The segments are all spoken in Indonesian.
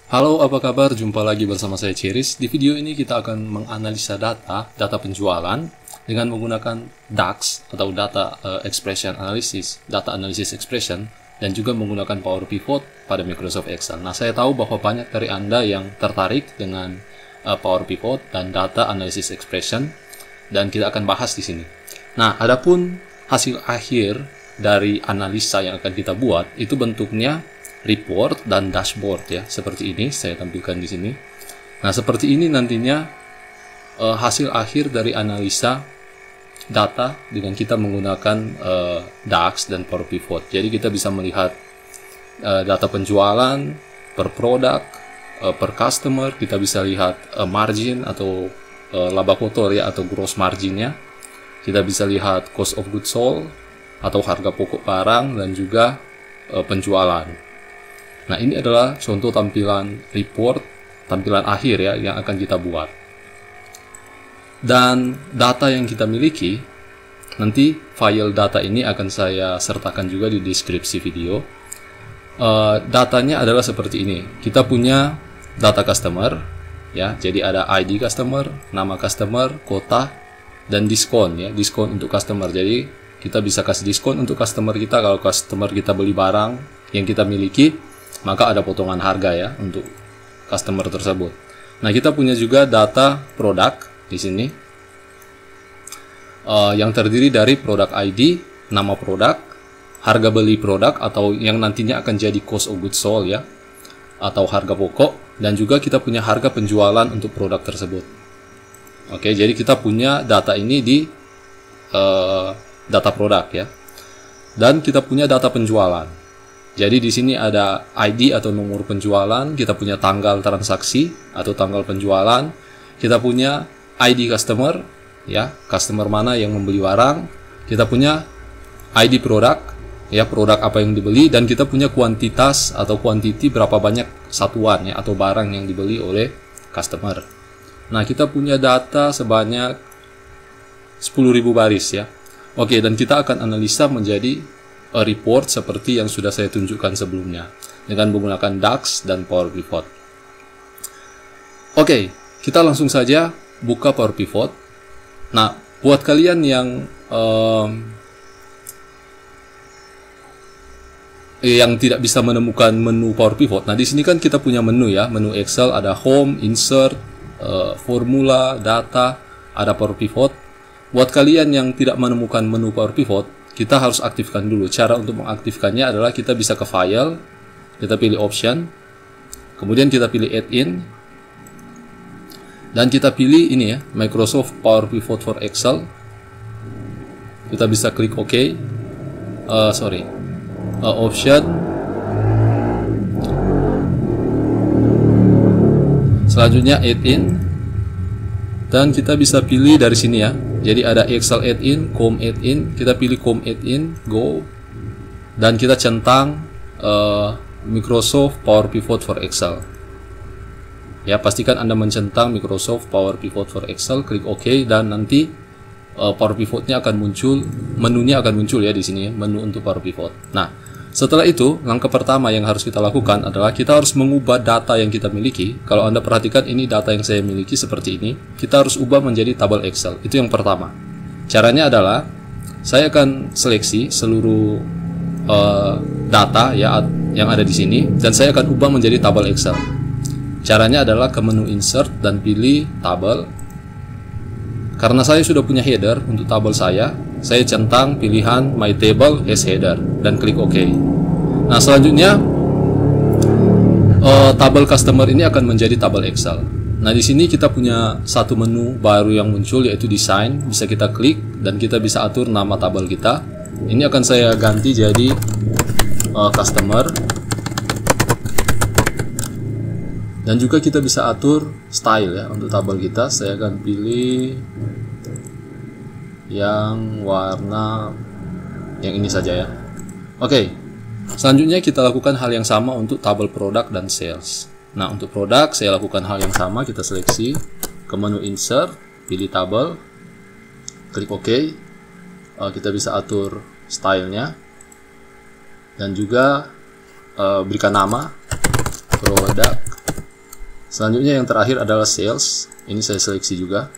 Halo, apa kabar? Jumpa lagi bersama saya Ciris. Di video ini kita akan menganalisa data penjualan dengan menggunakan DAX atau Data Expression Analysis, Data Analysis Expression, dan juga menggunakan Power Pivot pada Microsoft Excel. Nah, saya tahu bahwa banyak dari Anda yang tertarik dengan Power Pivot dan Data Analysis Expression, dan kita akan bahas di sini. Nah, adapun hasil akhir dari analisa yang akan kita buat itu bentuknya report dan dashboard ya, seperti ini saya tampilkan di sini. Nah, seperti ini nantinya hasil akhir dari analisa data dengan kita menggunakan DAX dan Power Pivot. Jadi kita bisa melihat data penjualan per produk, per customer, kita bisa lihat margin atau laba kotor ya, atau gross marginnya. Kita bisa lihat cost of goods sold atau harga pokok barang, dan juga penjualan. Nah, ini adalah contoh tampilan report, tampilan akhir ya, yang akan kita buat. Dan data yang kita miliki, nanti file data ini akan saya sertakan juga di deskripsi video. Datanya adalah seperti ini. Kita punya data customer, ya. Jadi ada ID customer, nama customer, kota, dan diskon ya, diskon untuk customer. Jadi kita bisa kasih diskon untuk customer kita kalau customer kita beli barang yang kita miliki, maka ada potongan harga ya untuk customer tersebut. Nah, kita punya juga data produk di sini yang terdiri dari produk ID, nama produk, harga beli produk atau yang nantinya akan jadi cost of goods sold ya, atau harga pokok, dan juga kita punya harga penjualan untuk produk tersebut. Oke, jadi kita punya data ini di data produk ya, dan kita punya data penjualan. Jadi di sini ada ID atau nomor penjualan, kita punya tanggal transaksi atau tanggal penjualan, kita punya ID customer, ya, customer mana yang membeli barang, kita punya ID produk, ya, produk apa yang dibeli, dan kita punya kuantitas atau quantity berapa banyak satuan ya atau barang yang dibeli oleh customer. Nah, kita punya data sebanyak 10.000 baris ya. Oke, dan kita akan analisa menjadi report seperti yang sudah saya tunjukkan sebelumnya dengan menggunakan DAX dan Power Pivot. Oke, kita langsung saja buka Power Pivot. Nah, buat kalian yang tidak bisa menemukan menu Power Pivot, nah di sini kan kita punya menu ya, menu Excel, ada Home, Insert, Formula, Data, ada Power Pivot. Buat kalian yang tidak menemukan menu Power Pivot, kita harus aktifkan dulu. Cara untuk mengaktifkannya adalah kita bisa ke File, kita pilih Option, kemudian kita pilih Add-in, dan kita pilih ini ya, Microsoft Power Pivot for Excel. Kita bisa klik OK. Option. Selanjutnya Add-in, dan kita bisa pilih dari sini ya. Jadi ada Excel Add-in, Com Add-in, kita pilih Com Add-in, Go, dan kita centang Microsoft Power Pivot for Excel. Ya, pastikan Anda mencentang Microsoft Power Pivot for Excel, klik OK, dan nanti Power Pivot-nya akan muncul, menunya akan muncul ya di sini, menu untuk Power Pivot. Nah, setelah itu, langkah pertama yang harus kita lakukan adalah kita harus mengubah data yang kita miliki. Kalau Anda perhatikan, ini data yang saya miliki seperti ini. Kita harus ubah menjadi tabel Excel. Itu yang pertama. Caranya adalah saya akan seleksi seluruh data ya yang ada di sini, dan saya akan ubah menjadi tabel Excel. Caranya adalah ke menu Insert dan pilih Tabel. Karena saya sudah punya header untuk tabel saya centang pilihan My Table as Header dan klik OK. Nah, selanjutnya tabel customer ini akan menjadi tabel Excel. Nah, di sini kita punya satu menu baru yang muncul, yaitu Design. Bisa kita klik dan kita bisa atur nama tabel kita. Ini akan saya ganti jadi Customer. Dan juga kita bisa atur style ya untuk tabel kita. Saya akan pilih yang warna yang ini saja ya. Oke. Selanjutnya kita lakukan hal yang sama untuk tabel produk dan sales. Nah, untuk produk saya lakukan hal yang sama, kita seleksi ke menu Insert, pilih tabel, klik OK. Kita bisa atur stylenya dan juga berikan nama produk Selanjutnya yang terakhir adalah sales. Ini saya seleksi juga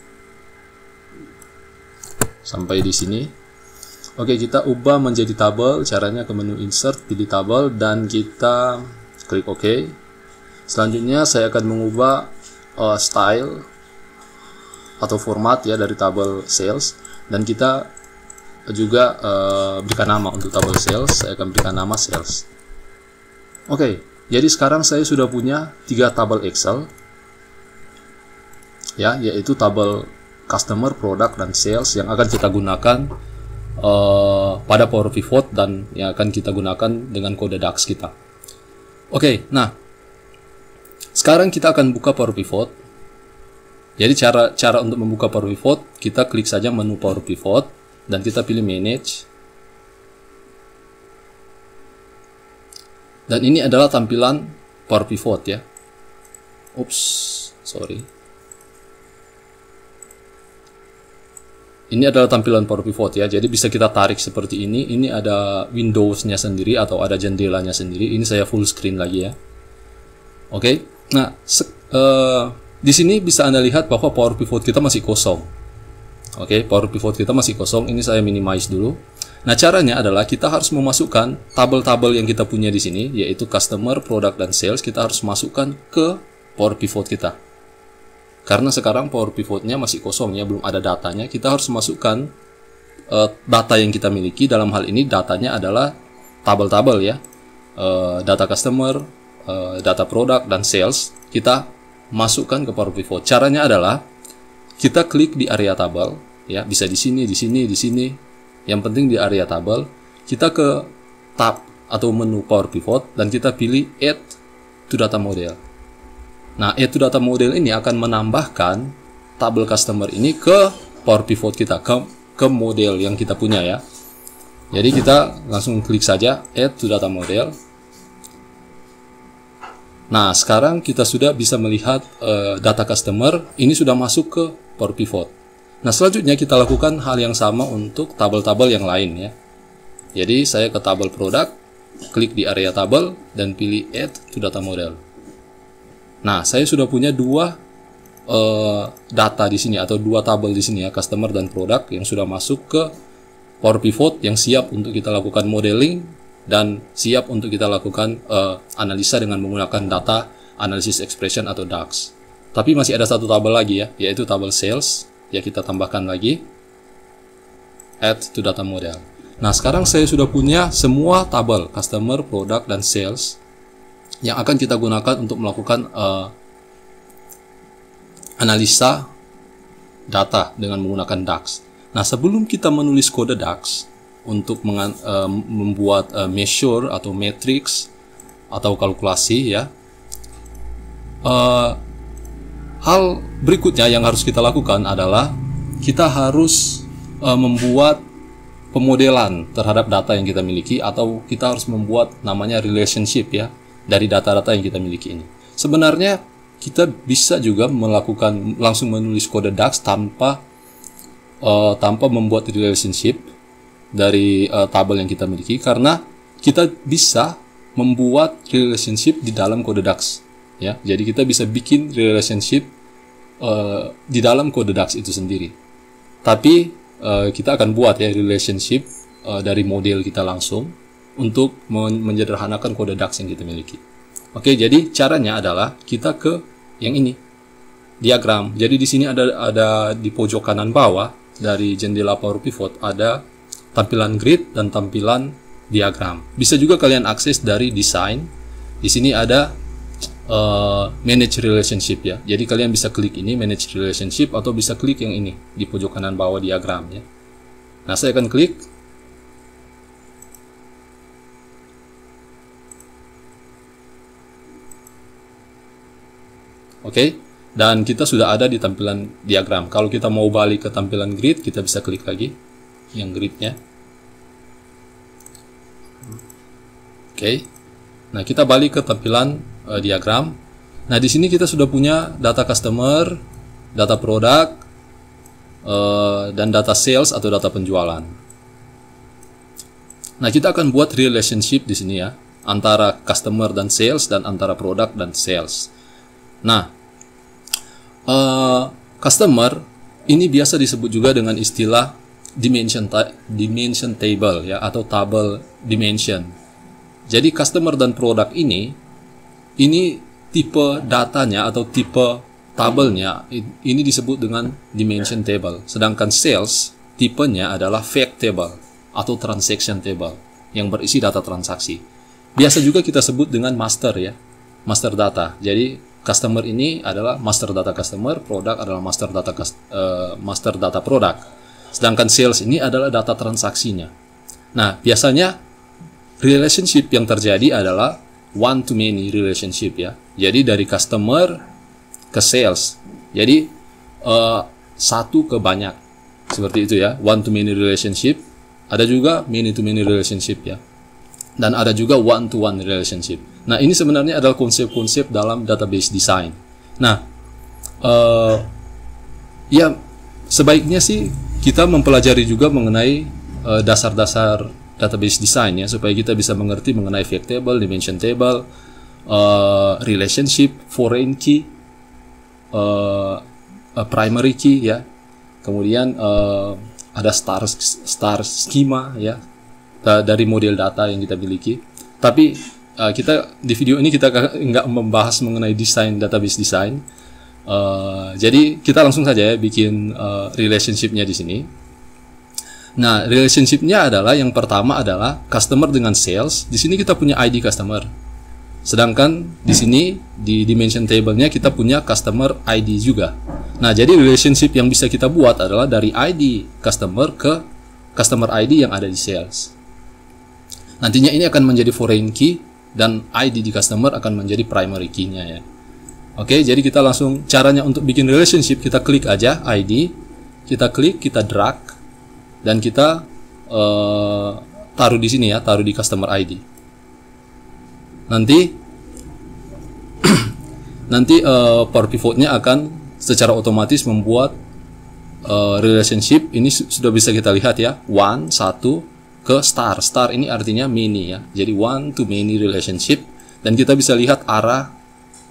sampai di sini. Oke, kita ubah menjadi tabel. Caranya ke menu insert, pilih tabel, dan kita klik OK. Selanjutnya saya akan mengubah style atau format ya dari tabel sales, dan kita juga berikan nama untuk tabel sales. Saya akan berikan nama sales. Oke, jadi sekarang saya sudah punya 3 tabel Excel ya, yaitu tabel customer, product, dan sales yang akan kita gunakan pada Power Pivot dan yang akan kita gunakan dengan kode DAX kita. Oke, nah sekarang kita akan buka Power Pivot. Jadi cara untuk membuka Power Pivot, kita klik saja menu Power Pivot dan kita pilih Manage. Dan ini adalah tampilan Power Pivot ya. Oops, sorry. Ini adalah tampilan Power Pivot ya, jadi bisa kita tarik seperti ini. Ini ada Windows-nya sendiri atau ada jendelanya sendiri. Ini saya full screen lagi ya. Oke, nah di sini bisa Anda lihat bahwa Power Pivot kita masih kosong. Oke, Power Pivot kita masih kosong. Ini saya minimize dulu. Nah, caranya adalah kita harus memasukkan tabel-tabel yang kita punya di sini, yaitu Customer, Product, dan Sales. Kita harus masukkan ke Power Pivot kita. Karena sekarang Power Pivot-nya masih kosong ya, belum ada datanya. Kita harus masukkan data yang kita miliki. Dalam hal ini datanya adalah tabel-tabel ya, data customer, data product, dan sales. Kita masukkan ke Power Pivot. Caranya adalah kita klik di area tabel ya, bisa di sini, di sini, di sini. Yang penting di area tabel. Kita ke tab atau menu Power Pivot dan kita pilih Add to Data Model. Nah, itu data model ini akan menambahkan tabel customer ini ke Power Pivot kita, ke model yang kita punya ya. Jadi kita langsung klik saja Add to Data Model. Nah, sekarang kita sudah bisa melihat data customer ini sudah masuk ke Power Pivot. Nah, selanjutnya kita lakukan hal yang sama untuk tabel-tabel yang lain ya. Jadi saya ke tabel product, klik di area tabel dan pilih Add to Data Model. Nah, saya sudah punya 2 data di sini atau 2 tabel di sini ya, customer dan produk yang sudah masuk ke Power Pivot yang siap untuk kita lakukan modeling dan siap untuk kita lakukan analisa dengan menggunakan data analysis expression atau DAX. Tapi masih ada satu tabel lagi ya, yaitu tabel sales. Ya, kita tambahkan lagi Add to Data Model. Nah, sekarang saya sudah punya semua tabel customer, product, dan sales yang akan kita gunakan untuk melakukan analisa data dengan menggunakan DAX. Nah, sebelum kita menulis kode DAX untuk membuat measure atau matrix atau kalkulasi ya, hal berikutnya yang harus kita lakukan adalah kita harus membuat pemodelan terhadap data yang kita miliki, atau kita harus membuat namanya relationship ya dari data-data yang kita miliki ini. Sebenarnya kita bisa juga melakukan langsung menulis kode DAX tanpa membuat relationship dari tabel yang kita miliki, karena kita bisa membuat relationship di dalam kode DAX ya. Jadi kita bisa bikin relationship di dalam kode DAX itu sendiri. Tapi kita akan buat ya relationship dari model kita langsung untuk menyederhanakan kode DAX yang kita miliki. Oke, jadi caranya adalah kita ke yang ini, diagram. Jadi di sini ada di pojok kanan bawah dari jendela Power Pivot ada tampilan grid dan tampilan diagram. Bisa juga kalian akses dari design. Di sini ada manage relationship ya. Jadi kalian bisa klik ini manage relationship atau bisa klik yang ini di pojok kanan bawah diagram ya. Nah, saya akan klik. Oke, dan kita sudah ada di tampilan diagram. Kalau kita mau balik ke tampilan grid, kita bisa klik lagi yang gridnya. Oke, nah kita balik ke tampilan diagram. Nah, di sini kita sudah punya data customer, data produk, dan data sales atau data penjualan. Nah, kita akan buat relationship di sini ya, antara customer dan sales dan antara produk dan sales. Nah, Customer ini biasa disebut juga dengan istilah dimension table ya, atau table dimension. Jadi customer dan produk ini tipe datanya atau tipe tabelnya ini disebut dengan dimension table. Sedangkan sales tipenya adalah fact table atau transaction table yang berisi data transaksi. Biasa juga kita sebut dengan master ya, master data. Jadi customer ini adalah master data customer, produk adalah master data produk. Sedangkan sales ini adalah data transaksinya. Nah, biasanya relationship yang terjadi adalah one to many relationship ya. Jadi dari customer ke sales. Jadi satu ke banyak. Seperti itu ya, one to many relationship. Ada juga many to many relationship ya. Dan ada juga one to one relationship. Nah, ini sebenarnya adalah konsep-konsep dalam database design. Nah, ya sebaiknya sih kita mempelajari juga mengenai dasar-dasar database design ya, supaya kita bisa mengerti mengenai fact table, dimension table, relationship, foreign key, primary key ya. Kemudian ada star schema ya, dari model data yang kita miliki. Tapi kita di video ini kita nggak membahas mengenai desain database design. Jadi kita langsung saja ya bikin relationship-nya di sini. Nah, relationship-nya adalah yang pertama adalah customer dengan sales. Di sini kita punya ID customer. Sedangkan di sini di dimension table-nya kita punya customer ID juga. Nah, jadi relationship yang bisa kita buat adalah dari ID customer ke customer ID yang ada di sales. Nantinya ini akan menjadi foreign key dan ID di customer akan menjadi primary key-nya ya. Oke, jadi kita langsung caranya untuk bikin relationship, kita klik aja ID, kita klik, kita drag, dan kita taruh di sini ya, taruh di customer ID. Nanti Power Pivot-nya akan secara otomatis membuat relationship ini sudah bisa kita lihat ya, satu ke star. Star ini artinya many ya. Jadi one to many relationship, dan kita bisa lihat arah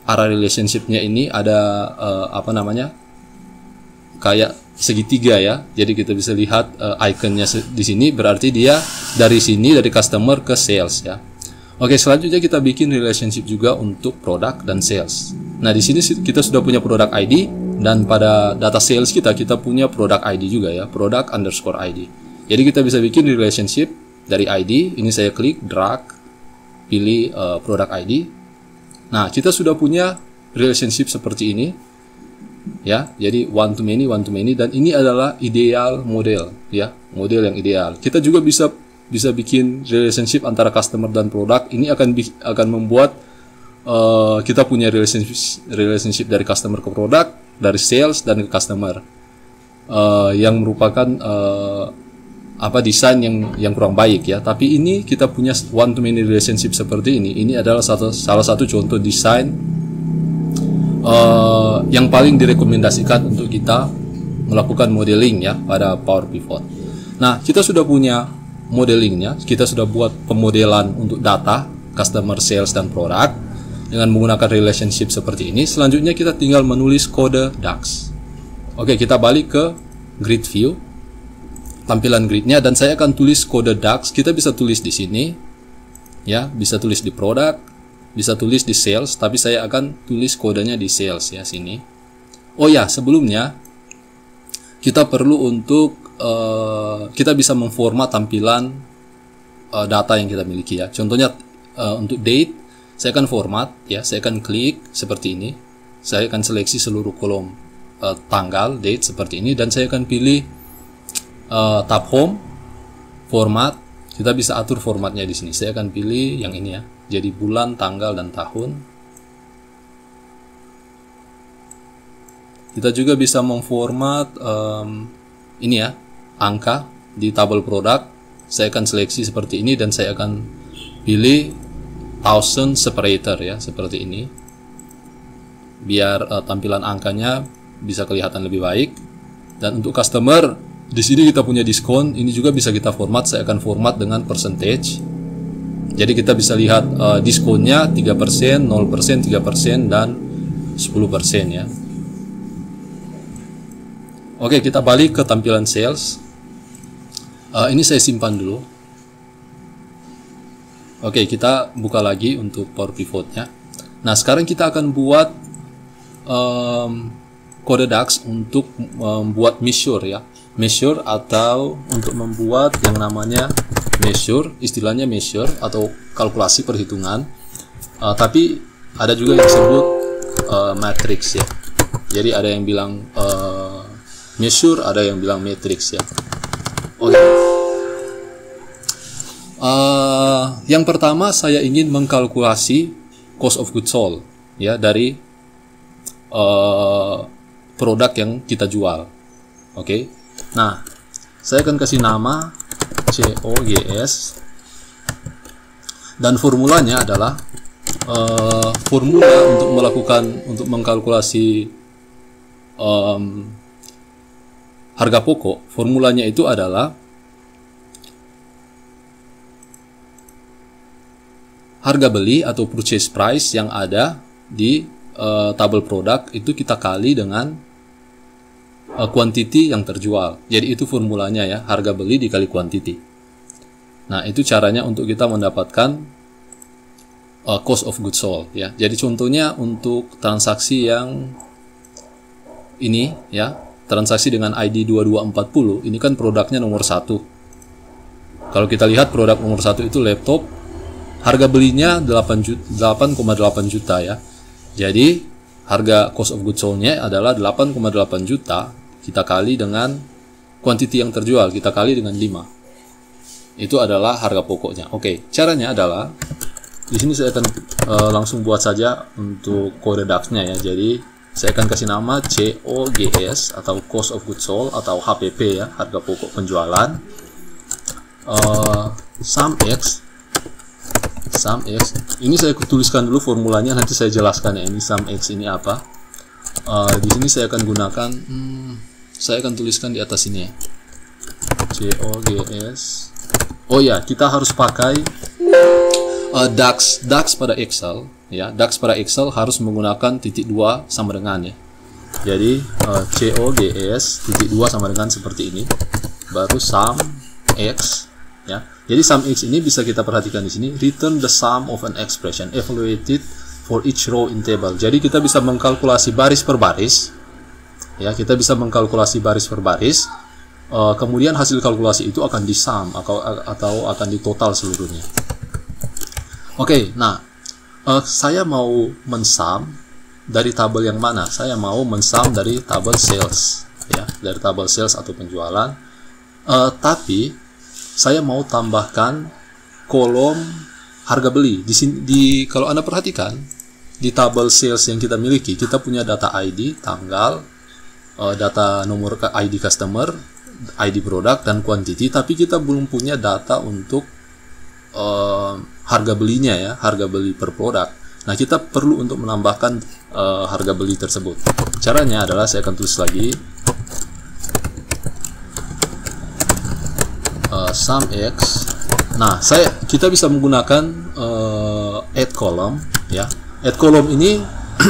relationship-nya ini ada kayak segitiga ya. Jadi kita bisa lihat ikonnya di sini, berarti dia dari sini dari customer ke sales ya. Oke, selanjutnya kita bikin relationship juga untuk produk dan sales. Nah, di sini kita sudah punya product ID, dan pada data sales kita punya product ID juga ya, product underscore ID. Jadi kita bisa bikin relationship dari ID. Ini saya klik, drag, pilih product ID. Nah, kita sudah punya relationship seperti ini ya. Jadi one to many, dan ini adalah ideal model ya, model yang ideal. Kita juga bisa bikin relationship antara customer dan produk. Ini akan membuat kita punya relationship dari customer ke produk, dari sales dan ke customer, yang merupakan desain yang kurang baik ya. Tapi ini kita punya one to many relationship seperti ini. Ini adalah salah satu contoh desain yang paling direkomendasikan untuk kita melakukan modeling ya pada Power Pivot. Nah, kita sudah punya modelingnya, kita sudah buat pemodelan untuk data customer, sales, dan produk dengan menggunakan relationship seperti ini. Selanjutnya kita tinggal menulis kode DAX. Oke, kita balik ke grid view, tampilan gridnya, dan saya akan tulis kode DAX. Kita bisa tulis di sini ya, bisa tulis di produk, bisa tulis di sales, tapi saya akan tulis kodenya di sales ya, sini. Oh ya, sebelumnya kita perlu untuk kita bisa memformat tampilan data yang kita miliki ya. Contohnya untuk date, saya akan format ya, saya akan klik seperti ini. Saya akan seleksi seluruh kolom tanggal, date seperti ini, dan saya akan pilih tab home, format. Kita bisa atur formatnya di sini. Saya akan pilih yang ini ya. Jadi bulan, tanggal, dan tahun. Kita juga bisa memformat ini ya, angka di tabel produk. Saya akan seleksi seperti ini, dan saya akan pilih 1000 separator ya, seperti ini, biar tampilan angkanya bisa kelihatan lebih baik. Dan untuk customer, di sini kita punya diskon. Ini juga bisa kita format. Saya akan format dengan percentage. Jadi kita bisa lihat diskonnya 3%, 0%, 3%, dan 10% ya. Oke, kita balik ke tampilan sales. Ini saya simpan dulu. Oke, kita buka lagi untuk Power Pivot-nya. Nah, sekarang kita akan buat kode DAX untuk membuat measure ya. Measure atau untuk membuat yang namanya measure, istilahnya measure atau kalkulasi perhitungan. Tapi ada juga yang disebut matrix ya. Jadi ada yang bilang measure, ada yang bilang matrix ya. Oke. Yang pertama saya ingin mengkalkulasi cost of goods sold ya dari produk yang kita jual. Oke. Nah, saya akan kasih nama COGS dan formulanya adalah formula untuk mengkalkulasi harga pokok. Formulanya itu adalah harga beli atau purchase price yang ada di tabel produk itu kita kali dengan quantity yang terjual. Jadi itu formulanya ya, harga beli dikali quantity. Nah, itu caranya untuk kita mendapatkan cost of goods sold ya. Jadi contohnya untuk transaksi yang ini ya, transaksi dengan ID 2240, ini kan produknya nomor 1. Kalau kita lihat produk nomor 1 itu laptop, harga belinya 8,8 juta ya. Jadi harga cost of goods sold-nya adalah 8,8 juta, kita kali dengan quantity yang terjual, kita kali dengan 5. Itu adalah harga pokoknya. Oke, caranya adalah di sini saya akan langsung buat saja untuk kode DAX-nya ya. Jadi saya akan kasih nama COGS atau cost of goods sold atau HPP ya, harga pokok penjualan. Sum X. Ini saya tuliskan dulu formulanya, nanti saya jelaskan ya ini sum X ini apa. Di sini saya akan gunakan, saya akan tuliskan di atas ini ya. COGS. Oh ya, kita harus pakai DAX pada Excel ya. DAX pada Excel harus menggunakan titik 2 sama dengan ya. Jadi COGS titik 2 sama dengan seperti ini, baru sum X ya. Jadi sum X ini bisa kita perhatikan di sini, return the sum of an expression evaluated for each row in table. Jadi kita bisa mengkalkulasi baris per baris ya, kita bisa mengkalkulasi baris per baris. Kemudian hasil kalkulasi itu akan di-sum atau akan ditotal seluruhnya. Oke, nah saya mau mensum dari tabel yang mana? Saya mau mensum dari tabel sales ya, dari tabel sales atau penjualan. Tapi saya mau tambahkan kolom harga beli. Di sini kalau Anda perhatikan di tabel sales yang kita miliki, kita punya data ID, tanggal, data nomor ID customer, ID produk dan quantity, tapi kita belum punya data untuk harga belinya ya, harga beli per produk. Nah, kita perlu untuk menambahkan harga beli tersebut. Caranya adalah saya akan tulis lagi sum X. Nah, kita bisa menggunakan add column ya. Add column ini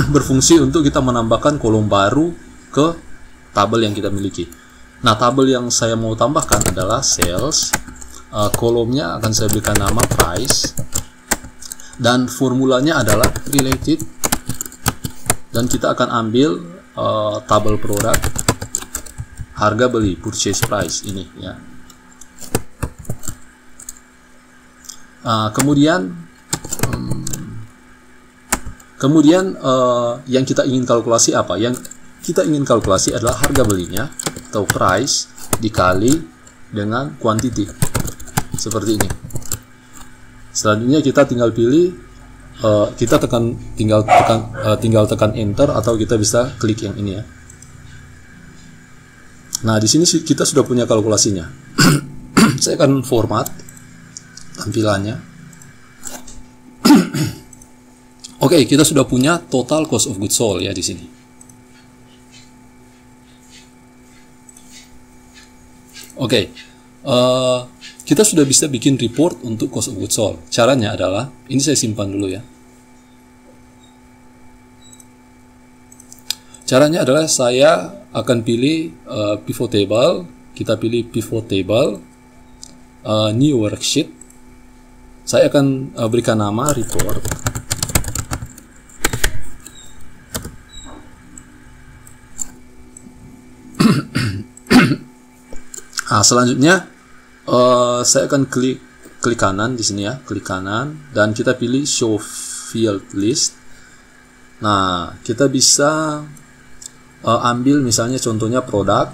berfungsi untuk kita menambahkan kolom baru ke tabel yang kita miliki. Nah, tabel yang saya mau tambahkan adalah sales. Kolomnya akan saya berikan nama price dan formulanya adalah related, dan kita akan ambil tabel produk harga beli purchase price ini ya. Kemudian yang kita ingin kalkulasi apa? Yang kita ingin kalkulasi adalah harga belinya atau price dikali dengan quantity seperti ini. Selanjutnya kita tinggal pilih, kita tinggal tekan enter atau kita bisa klik yang ini ya. Nah, di sini kita sudah punya kalkulasinya. Saya akan format tampilannya. Oke, kita sudah punya total cost of goods sold ya di sini. Oke, kita sudah bisa bikin report untuk cost of goods sold. Caranya adalah, ini saya simpan dulu ya. Caranya adalah saya akan pilih pivot table. Kita pilih pivot table, new worksheet. Saya akan berikan nama report. Nah, selanjutnya saya akan klik kanan di sini ya, klik kanan dan kita pilih show field list. Nah, kita bisa ambil misalnya contohnya produk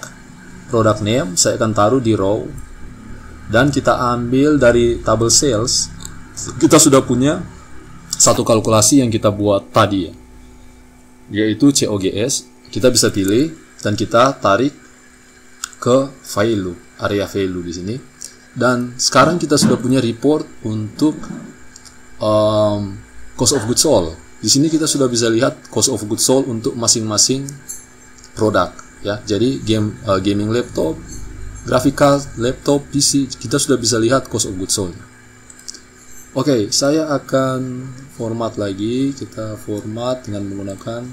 name, saya akan taruh di row dan kita ambil dari tabel sales. Kita sudah punya satu kalkulasi yang kita buat tadi ya, yaitu COGS. Kita bisa pilih dan kita tarik ke value, area value di sini. Dan sekarang kita sudah punya report untuk cost of goods sold. Di sini kita sudah bisa lihat cost of goods sold untuk masing-masing produk ya. Jadi gaming laptop, graphical laptop, PC, kita sudah bisa lihat cost of goods sold. Oke, saya akan format lagi. Kita format dengan menggunakan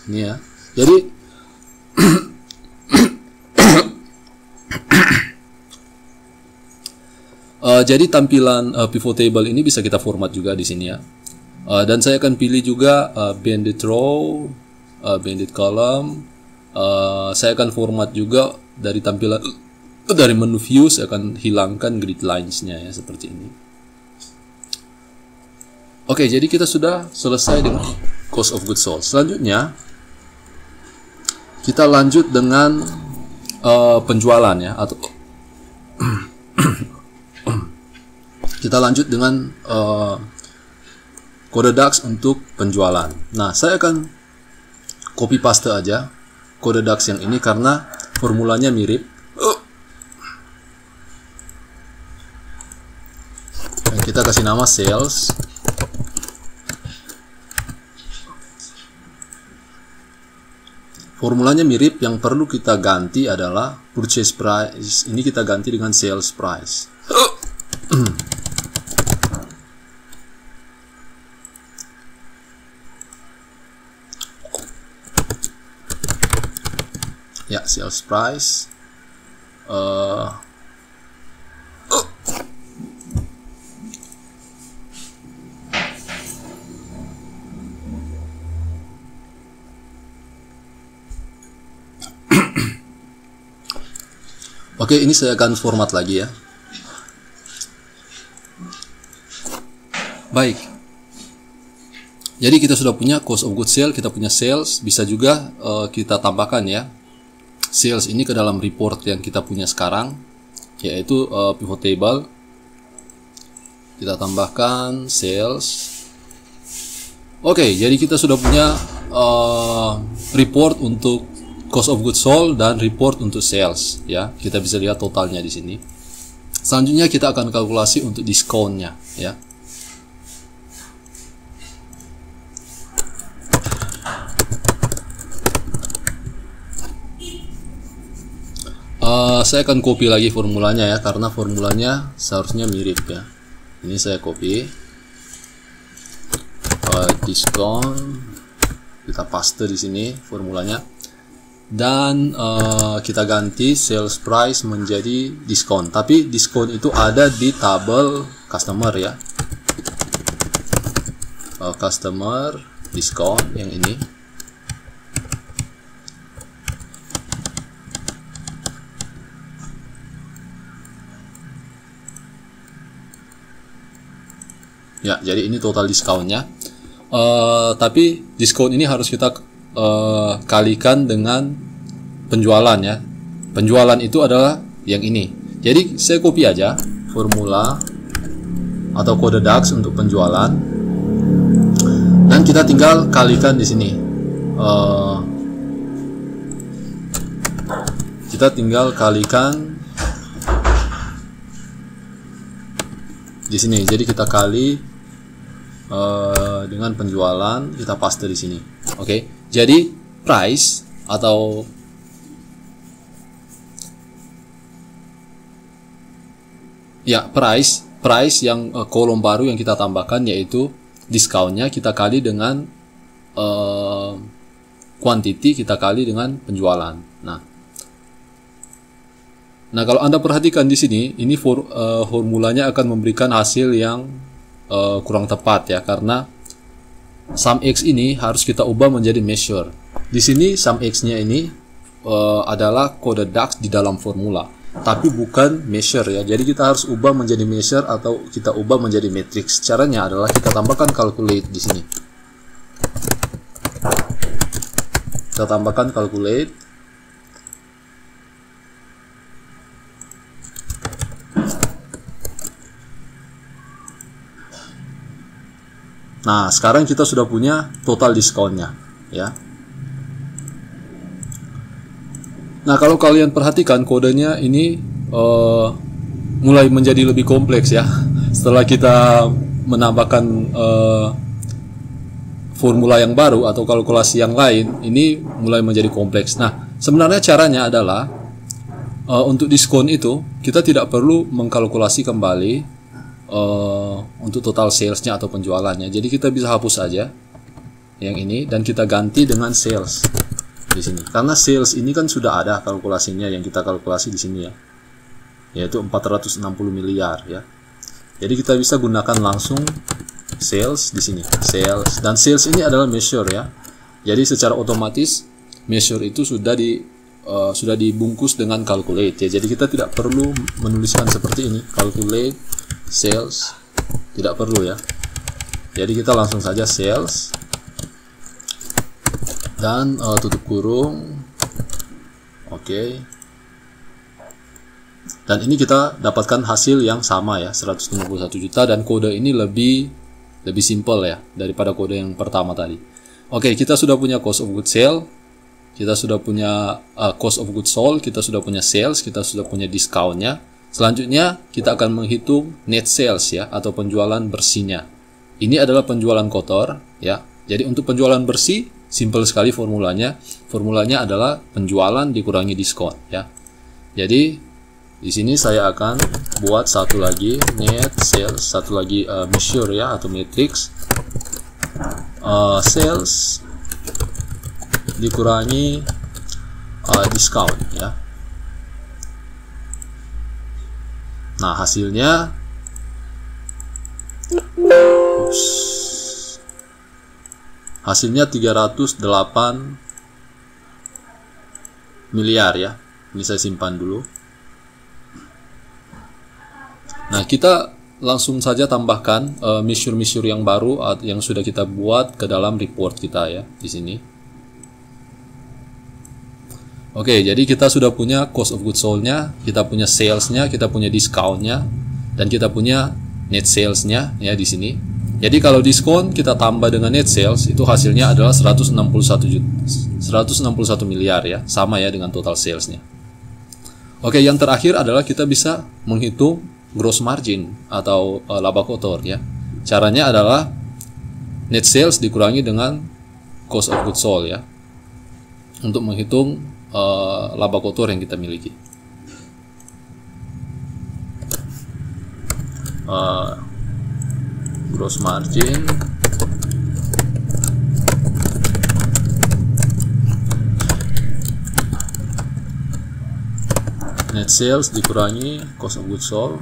ini ya. Jadi jadi tampilan pivot table ini bisa kita format juga di sini ya. Dan saya akan pilih juga banded row, banded column. Saya akan format juga dari tampilan dari menu view. Saya akan hilangkan grid lines-nya ya, seperti ini. Oke, jadi kita sudah selesai dengan cost of goods sold. Selanjutnya kita lanjut dengan penjualan ya, atau kita lanjut dengan kode DAX untuk penjualan. Nah, saya akan copy paste aja kode DAX yang ini karena formulanya mirip. Dan kita kasih nama sales. Formulanya mirip, yang perlu kita ganti adalah purchase price. Ini kita ganti dengan sales price. Ya, sales price. Oke, ini saya akan format lagi ya. Baik. Jadi kita sudah punya cost of goods sold, kita punya sales, bisa juga kita tambahkan ya sales ini ke dalam report yang kita punya sekarang, yaitu pivot table. Kita tambahkan sales. Oke, jadi kita sudah punya report untuk cost of goods sold dan report untuk sales ya. Kita bisa lihat totalnya di sini. Selanjutnya kita akan kalkulasi untuk diskonnya ya. Saya akan copy lagi formulanya ya, karena formulanya seharusnya mirip ya. Ini saya copy diskon, kita paste di sini formulanya, dan kita ganti sales price menjadi diskon. Tapi diskon itu ada di tabel customer ya, customer diskon yang ini. Ya, jadi ini total diskonnya. Tapi diskon ini harus kita kalikan dengan penjualan ya. Penjualan itu adalah yang ini. Jadi saya copy aja formula atau kode DAX untuk penjualan, dan kita tinggal kalikan di sini. Kita tinggal kalikan di sini. Jadi kita kali dengan penjualan, kita paste di sini. Oke. Jadi price atau ya price yang kolom baru yang kita tambahkan, yaitu diskonnya kita kali dengan quantity kita kali dengan penjualan. Nah, kalau Anda perhatikan di sini, ini formulanya akan memberikan hasil yang kurang tepat ya, karena sum X ini harus kita ubah menjadi measure. Di sini sum X-nya ini adalah kode DAX di dalam formula, tapi bukan measure ya. Jadi kita harus ubah menjadi measure atau kita ubah menjadi matrix. Caranya adalah kita tambahkan calculate di sini. Kita tambahkan calculate. Nah, sekarang kita sudah punya total diskonnya ya. Nah, kalau kalian perhatikan kodenya ini mulai menjadi lebih kompleks ya. Setelah kita menambahkan formula yang baru atau kalkulasi yang lain, ini mulai menjadi kompleks. Nah, sebenarnya caranya adalah untuk diskon itu kita tidak perlu mengkalkulasi kembali untuk total salesnya atau penjualannya. Jadi kita bisa hapus saja yang ini dan kita ganti dengan sales di sini. Karena sales ini kan sudah ada kalkulasinya yang kita kalkulasi di sini ya, yaitu 460 miliar ya. Jadi kita bisa gunakan langsung sales di sini, sales, dan sales ini adalah measure ya. Jadi secara otomatis measure itu sudah dibungkus dengan calculate ya. Jadi kita tidak perlu menuliskan seperti ini, calculate sales, tidak perlu ya. Jadi kita langsung saja sales dan tutup kurung. Oke. Dan ini kita dapatkan hasil yang sama ya, 151 juta, dan kode ini lebih simple ya daripada kode yang pertama tadi. Oke, kita sudah punya cost of goods sale, kita sudah punya cost of goods sold, kita sudah punya sales, kita sudah punya discountnya. Selanjutnya kita akan menghitung net sales ya, atau penjualan bersihnya. Ini adalah penjualan kotor ya. Jadi untuk penjualan bersih simple sekali formulanya. Formulanya adalah penjualan dikurangi diskon ya. Jadi di sini saya akan buat satu lagi net sales, satu lagi measure ya atau matrix. Sales dikurangi discount ya. Nah, hasilnya hasilnya 308 miliar ya. Ini saya simpan dulu. Nah, kita langsung saja tambahkan measure-measure yang baru yang sudah kita buat ke dalam report kita ya di sini. Oke, jadi kita sudah punya cost of goods sold-nya, kita punya sales-nya, kita punya discount-nya, dan kita punya net sales-nya ya di sini. Jadi kalau diskon kita tambah dengan net sales, itu hasilnya adalah 161 miliar ya, sama ya dengan total sales-nya. Oke, yang terakhir adalah kita bisa menghitung gross margin atau laba kotor ya. Caranya adalah net sales dikurangi dengan cost of goods sold ya, untuk menghitung laba kotor yang kita miliki. Gross margin net sales dikurangi cost of goods sold.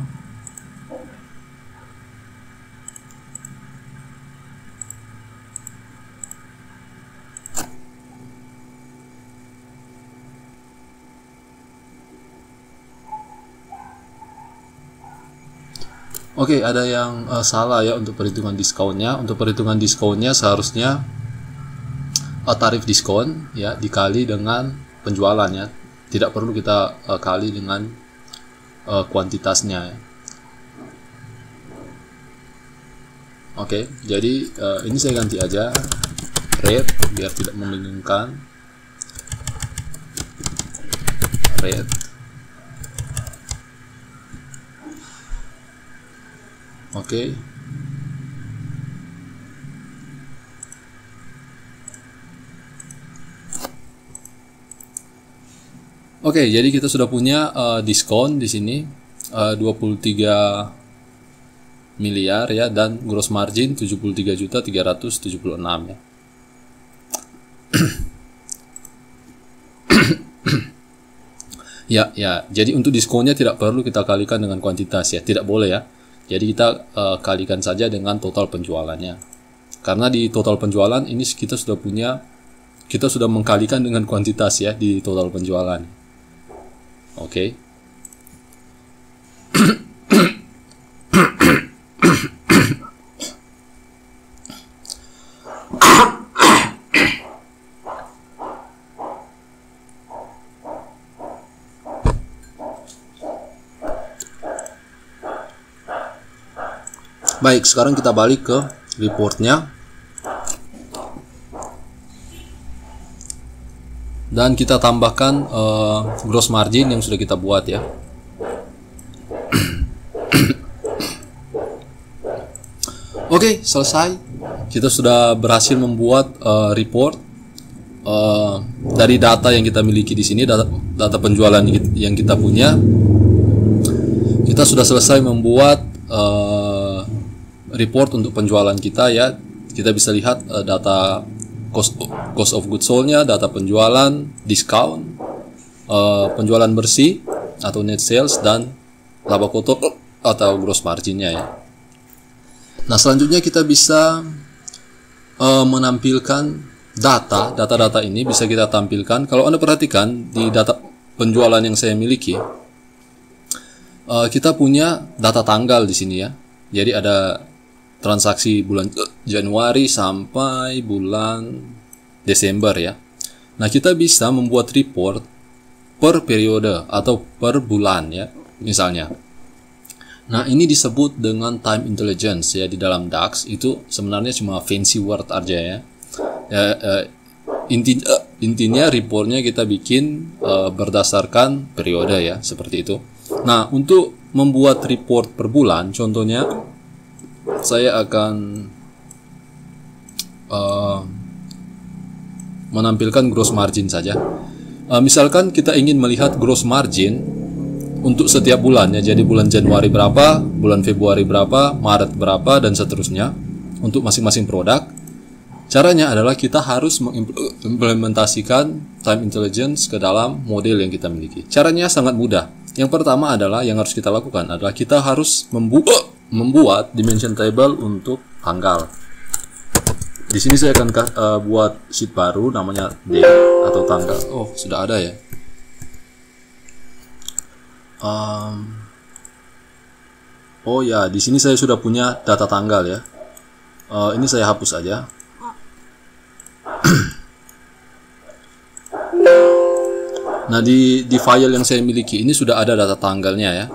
Oke, ada yang salah ya untuk perhitungan diskonnya. Untuk perhitungan diskonnya seharusnya tarif diskon ya dikali dengan penjualannya. Tidak perlu kita kali dengan kuantitasnya ya. Oke, jadi ini saya ganti aja rate biar tidak membingungkan. Rate. Oke. Oke, jadi kita sudah punya diskon di sini 23 miliar ya, dan gross margin 73.376 ya. Ya, ya. Jadi untuk diskonnya tidak perlu kita kalikan dengan kuantitas ya, tidak boleh ya. Jadi kita kalikan saja dengan total penjualannya. Karena di total penjualan ini kita sudah mengkalikan dengan kuantitas ya di total penjualan. Oke. Baik, sekarang kita balik ke reportnya. Dan kita tambahkan gross margin yang sudah kita buat ya. Oke, selesai. Kita sudah berhasil membuat report dari data yang kita miliki di sini, data penjualan yang kita punya. Kita sudah selesai membuat report untuk penjualan kita ya. Kita bisa lihat data cost of goods sold-nya, data penjualan, discount, penjualan bersih atau net sales, dan laba kotor atau gross margin-nya ya. Nah, selanjutnya kita bisa menampilkan data ini bisa kita tampilkan. Kalau Anda perhatikan di data penjualan yang saya miliki, kita punya data tanggal di sini ya. Jadi ada transaksi bulan Januari sampai bulan Desember ya. Nah, kita bisa membuat report per periode atau per bulan ya, misalnya. Nah, ini disebut dengan time intelligence ya di dalam DAX. Itu sebenarnya cuma fancy word aja ya. Intinya reportnya kita bikin berdasarkan periode ya, seperti itu. Nah, untuk membuat report per bulan, contohnya saya akan menampilkan gross margin saja. Misalkan kita ingin melihat gross margin untuk setiap bulannya, jadi bulan Januari berapa, bulan Februari berapa, Maret berapa, dan seterusnya untuk masing-masing produk. Caranya adalah kita harus mengimplementasikan time intelligence ke dalam model yang kita miliki. Caranya sangat mudah. Yang pertama adalah yang harus kita lakukan adalah kita harus membuat dimension table untuk tanggal. Di sini saya akan buat sheet baru namanya date atau tanggal. Oh, sudah ada ya. Oh ya, di sini saya sudah punya data tanggal ya. Ini saya hapus aja. Nah, di file yang saya miliki ini sudah ada data tanggalnya ya.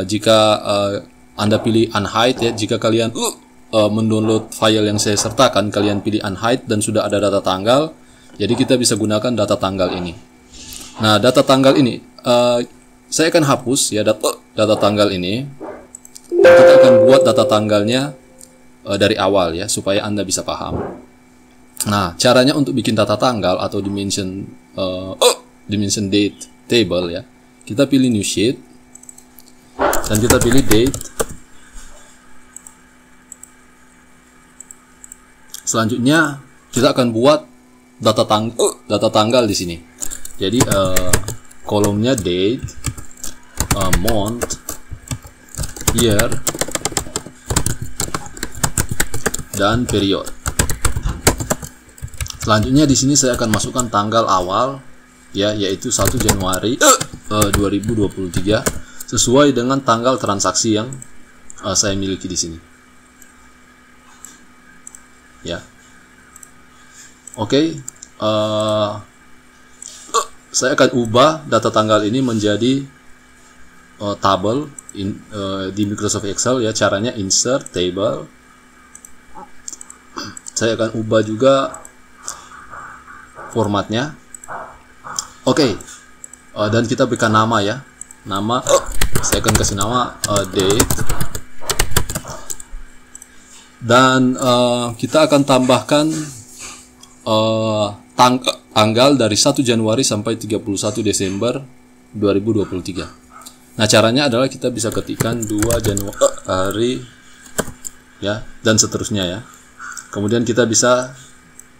Jika Anda pilih unhide ya, jika kalian mendownload file yang saya sertakan, kalian pilih unhide dan sudah ada data tanggal, jadi kita bisa gunakan data tanggal ini. Nah, data tanggal ini saya akan hapus ya data tanggal ini, dan kita akan buat data tanggalnya dari awal ya, supaya Anda bisa paham. Nah, caranya untuk bikin data tanggal atau dimension date table ya, kita pilih new sheet dan kita pilih date. Selanjutnya kita akan buat data tanggal di sini. Jadi kolomnya date, month, year, dan period. Selanjutnya di sini saya akan masukkan tanggal awal ya, yaitu 1 Januari 2023 sesuai dengan tanggal transaksi yang saya miliki di sini. Ya. Oke, saya akan ubah data tanggal ini menjadi tabel di Microsoft Excel ya. Caranya insert table. Saya akan ubah juga formatnya. Oke, dan kita berikan nama ya. Nama saya akan kasih nama date. Dan kita akan tambahkan tanggal dari 1 Januari sampai 31 Desember 2023. Nah, caranya adalah kita bisa ketikkan 2 Januari ya, dan seterusnya ya. Kemudian kita bisa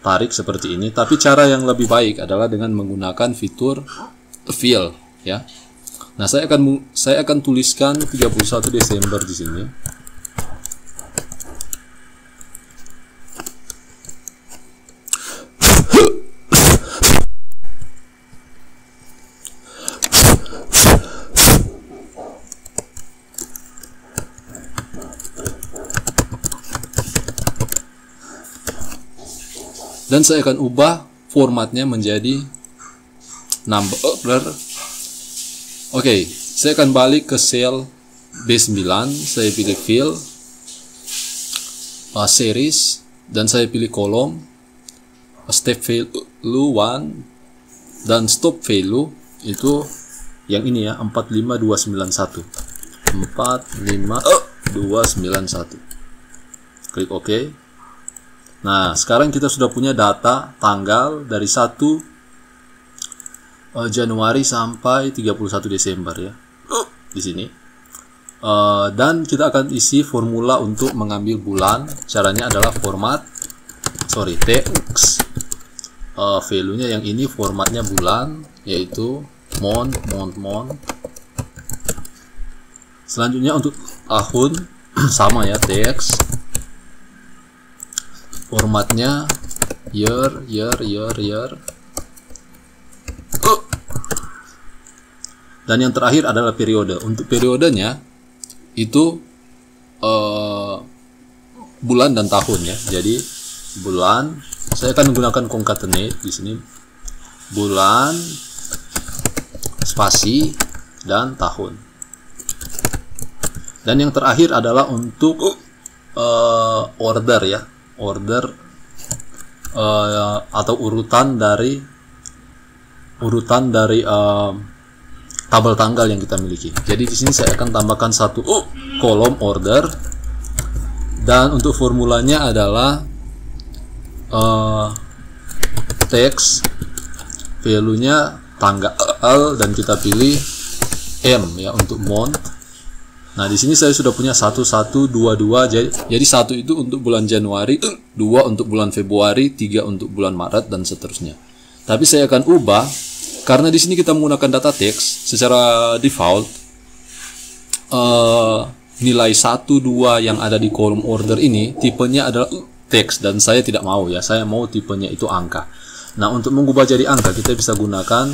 tarik seperti ini, tapi cara yang lebih baik adalah dengan menggunakan fitur fill ya. Nah, saya akan tuliskan 31 Desember di sini. Dan saya akan ubah formatnya menjadi number. Oke, saya akan balik ke sel B9, saya pilih fill, series, dan saya pilih kolom, step value 1, dan stop value itu yang ini ya, 45291. 45291. Klik OK. Nah, sekarang kita sudah punya data tanggal dari 1 Januari sampai 31 Desember ya. Di sini. Dan kita akan isi formula untuk mengambil bulan. Caranya adalah text. Value-nya yang ini formatnya bulan, yaitu month. Selanjutnya untuk tahun sama ya, text. Formatnya year. Dan yang terakhir adalah periode. Untuk periodenya itu bulan dan tahun ya. Jadi bulan, saya akan menggunakan concatenate di sini. Bulan, spasi, dan tahun. Dan yang terakhir adalah untuk order ya. Order atau urutan dari tabel tanggal yang kita miliki. Jadi di sini saya akan tambahkan satu kolom order, dan untuk formulanya adalah text value-nya tanggal, dan kita pilih M ya untuk month. Nah, di sini saya sudah punya 1, 1, 2, 2. Jadi 1 itu untuk bulan Januari, 2 untuk bulan Februari, 3 untuk bulan Maret, dan seterusnya. Tapi saya akan ubah karena di sini kita menggunakan data teks secara default. Nilai 1, 2 yang ada di kolom order ini tipenya adalah teks, dan saya tidak mau ya. Saya mau tipenya itu angka. Nah, untuk mengubah jadi angka kita bisa gunakan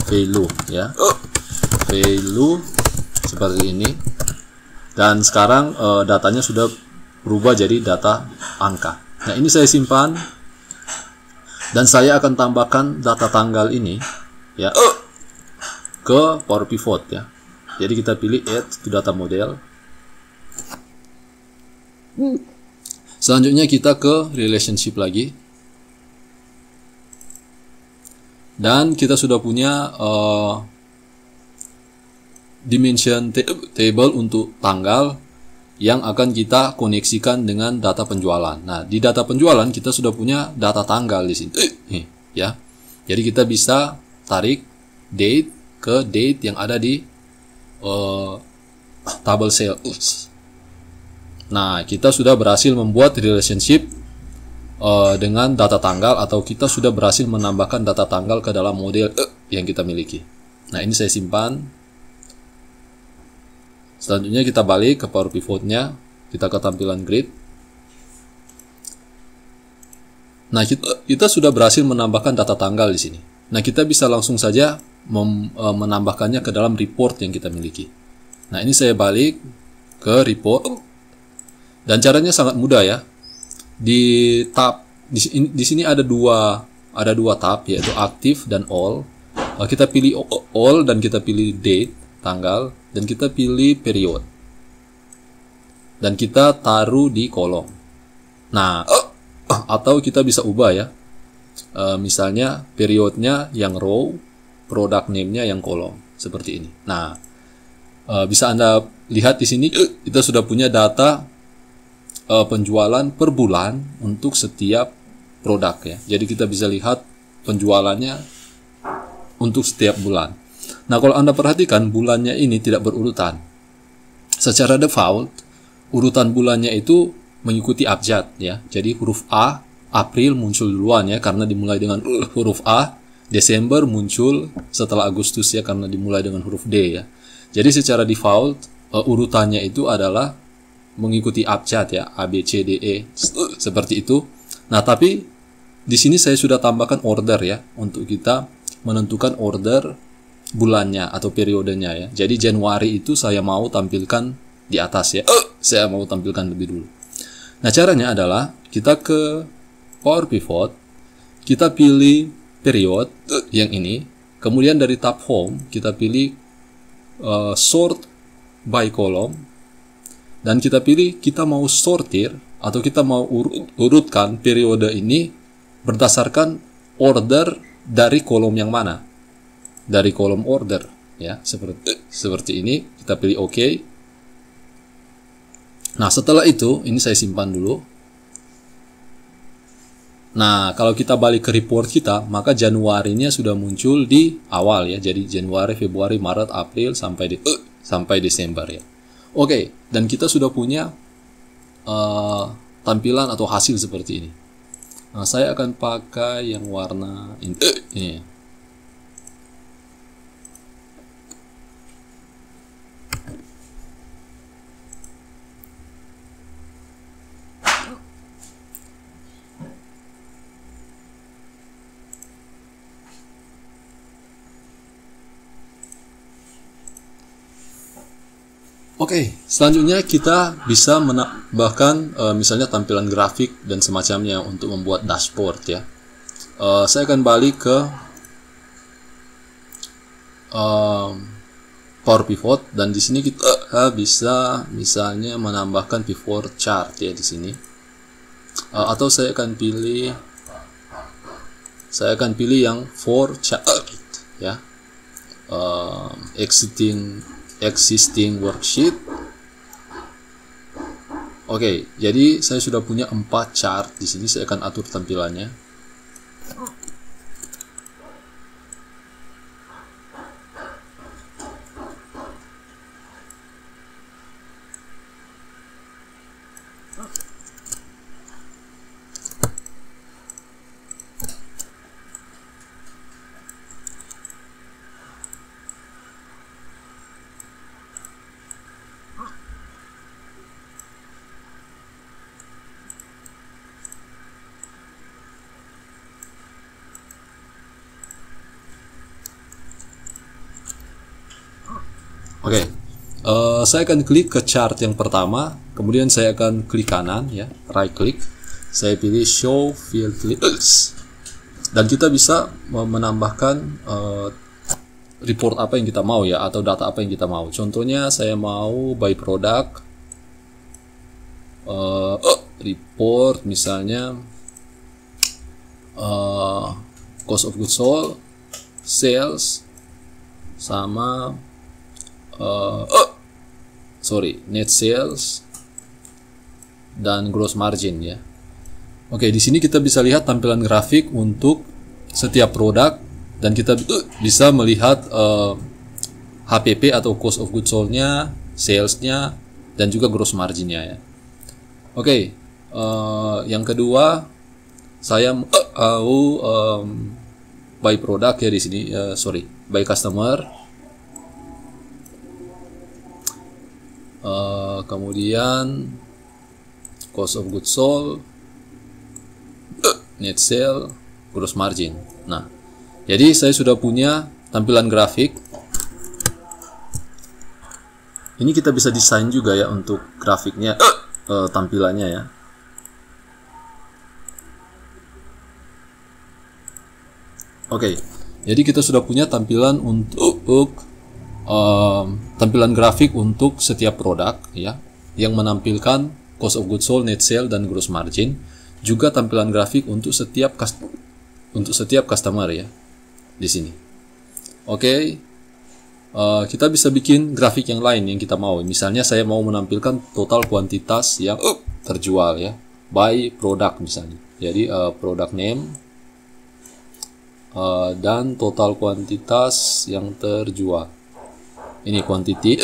value ya. Value seperti ini, dan sekarang datanya sudah berubah jadi data angka. Nah, ini saya simpan, dan saya akan tambahkan data tanggal ini ya ke Power Pivot ya. Jadi kita pilih add to data model. Selanjutnya kita ke relationship lagi, dan kita sudah punya dimension table untuk tanggal yang akan kita koneksikan dengan data penjualan. Nah, di data penjualan kita sudah punya data tanggal di sini, ya. Jadi kita bisa tarik date ke date yang ada di tabel sales. Nah, kita sudah berhasil membuat relationship dengan data tanggal, atau kita sudah berhasil menambahkan data tanggal ke dalam model yang kita miliki. Nah, ini saya simpan. Selanjutnya kita balik ke Power Pivot-nya, kita ke tampilan grid. Nah, kita sudah berhasil menambahkan data tanggal di sini. Nah, kita bisa langsung saja menambahkannya ke dalam report yang kita miliki. Nah, ini saya balik ke report, dan caranya sangat mudah ya. Di tab di sini ada dua tab, yaitu active dan all. Kita pilih all, dan kita pilih date, tanggal, dan kita pilih period, dan kita taruh di kolom. Nah, atau kita bisa ubah ya, misalnya periodnya yang row, product name-nya yang kolom, seperti ini. Nah, bisa Anda lihat di sini kita sudah punya data penjualan per bulan untuk setiap produk ya. Jadi kita bisa lihat penjualannya untuk setiap bulan. Nah, kalau Anda perhatikan bulannya ini tidak berurutan. Secara default, urutan bulannya itu mengikuti abjad ya. Jadi huruf A, April muncul duluan ya, karena dimulai dengan huruf A. Desember muncul setelah Agustus ya, karena dimulai dengan huruf D ya. Jadi secara default urutannya itu adalah mengikuti abjad ya, A B C D E seperti itu. Nah, tapi di sini saya sudah tambahkan order ya, untuk kita menentukan order bulannya atau periodenya ya. Jadi Januari itu saya mau tampilkan di atas ya. Saya mau tampilkan lebih dulu. Nah, caranya adalah kita ke Power Pivot, kita pilih period yang ini, kemudian dari tab Home kita pilih Sort by Column, dan kita pilih kita mau sortir atau kita mau urutkan periode ini berdasarkan order dari kolom yang mana, dari kolom order ya, seperti ini. Kita pilih OK. Nah, setelah itu ini saya simpan dulu. Nah, kalau kita balik ke report kita, maka Januarinya sudah muncul di awal ya. Jadi Januari, Februari, Maret, April sampai Desember ya. Oke, dan kita sudah punya tampilan atau hasil seperti ini. Nah, saya akan pakai yang warna ini ya. Oke, selanjutnya kita bisa menambahkan misalnya tampilan grafik dan semacamnya untuk membuat dashboard ya. Saya akan balik ke Power Pivot, dan di sini kita bisa misalnya menambahkan pivot chart ya di sini. Atau saya akan pilih yang for chart ya. Existing worksheet. Oke, jadi saya sudah punya 4 chart di sini. Saya akan atur tampilannya. Oke, saya akan klik ke chart yang pertama, kemudian saya akan klik kanan ya, right click, saya pilih show field list, dan kita bisa menambahkan report apa yang kita mau ya, atau data apa yang kita mau. Contohnya saya mau by product, report misalnya cost of goods sold, sales, sama net sales dan gross margin ya. Oke, di sini kita bisa lihat tampilan grafik untuk setiap produk, dan kita bisa melihat HPP atau cost of goods sold-nya, sales-nya, dan juga gross margin-nya ya. Oke, yang kedua saya mau by product ya di sini, by customer. Kemudian cost of goods sold, net sale, gross margin. Nah, jadi saya sudah punya tampilan grafik. Ini kita bisa desain juga ya untuk grafiknya, tampilannya ya. Oke, jadi kita sudah punya tampilan untuk tampilan grafik untuk setiap produk ya, yang menampilkan cost of goods sold, net sale, dan gross margin. Juga tampilan grafik untuk setiap customer ya di sini. Oke, kita bisa bikin grafik yang lain yang kita mau. Misalnya saya mau menampilkan total kuantitas yang terjual ya, by product misalnya. Jadi product name dan total kuantitas yang terjual. Ini quantity.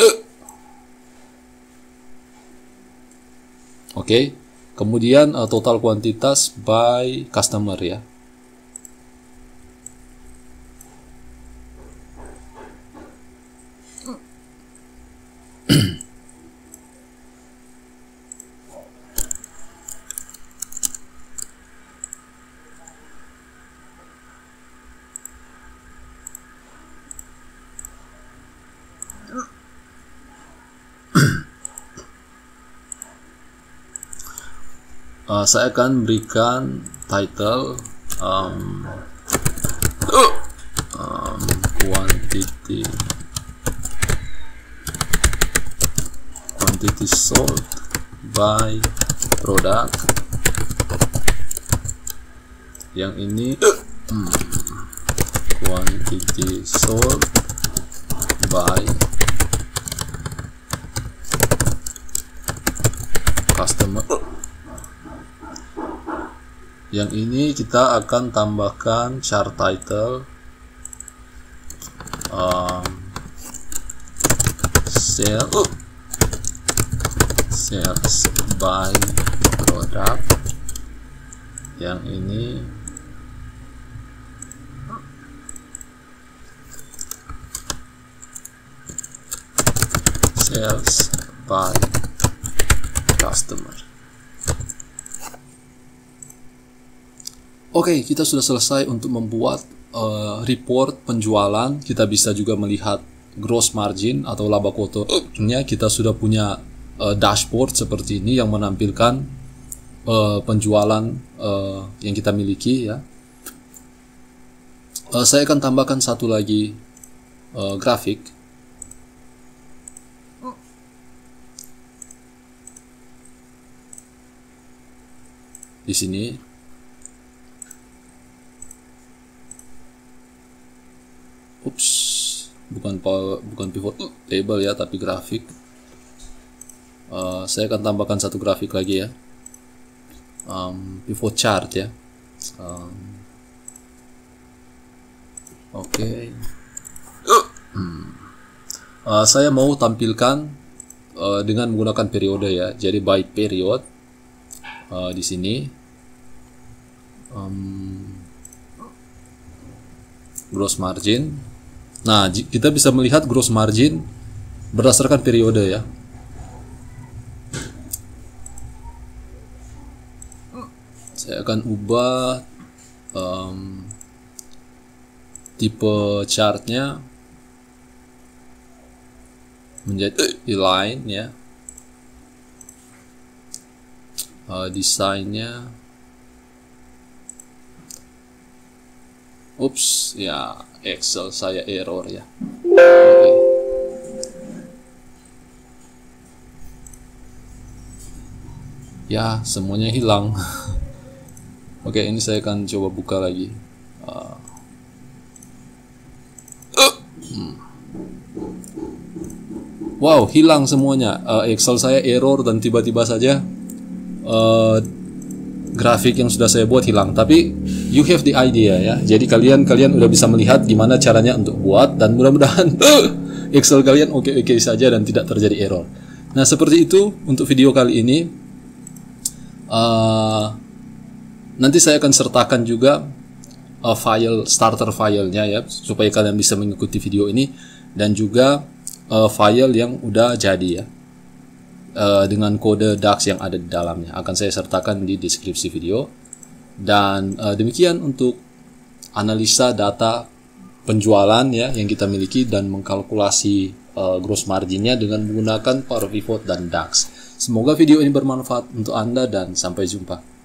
Oke. Kemudian total kuantitas by customer ya. Saya akan berikan title quantity sold by product. Yang ini quantity sold by customer. Yang ini kita akan tambahkan chart title sales by product. Yang ini sales by customer. Oke, kita sudah selesai untuk membuat report penjualan. Kita bisa juga melihat gross margin atau laba kotornya. Kita sudah punya dashboard seperti ini yang menampilkan penjualan yang kita miliki ya. Saya akan tambahkan satu lagi grafik. Di sini bukan pivot table ya, tapi grafik. Saya akan tambahkan satu grafik lagi ya, pivot chart ya. Oke. Saya mau tampilkan dengan menggunakan periode ya, jadi by period. Di sini gross margin. Nah, kita bisa melihat gross margin berdasarkan periode ya. Saya akan ubah tipe chartnya menjadi line ya. Desainnya ya, Excel saya error ya. Okay. Ya, semuanya hilang. Oke, ini saya akan coba buka lagi. Wow, hilang semuanya. Excel saya error dan tiba-tiba saja grafik yang sudah saya buat hilang. Tapi you have the idea ya. Jadi kalian udah bisa melihat gimana caranya untuk buat, dan mudah-mudahan Excel kalian oke-oke saja dan tidak terjadi error. Nah, seperti itu untuk video kali ini. Nanti saya akan sertakan juga starter filenya ya, supaya kalian bisa mengikuti video ini, dan juga file yang udah jadi ya, dengan kode DAX yang ada di dalamnya akan saya sertakan di deskripsi video. Dan demikian untuk analisa data penjualan ya yang kita miliki, dan mengkalkulasi gross marginnya dengan menggunakan Power Pivot dan DAX. Semoga video ini bermanfaat untuk Anda, dan sampai jumpa.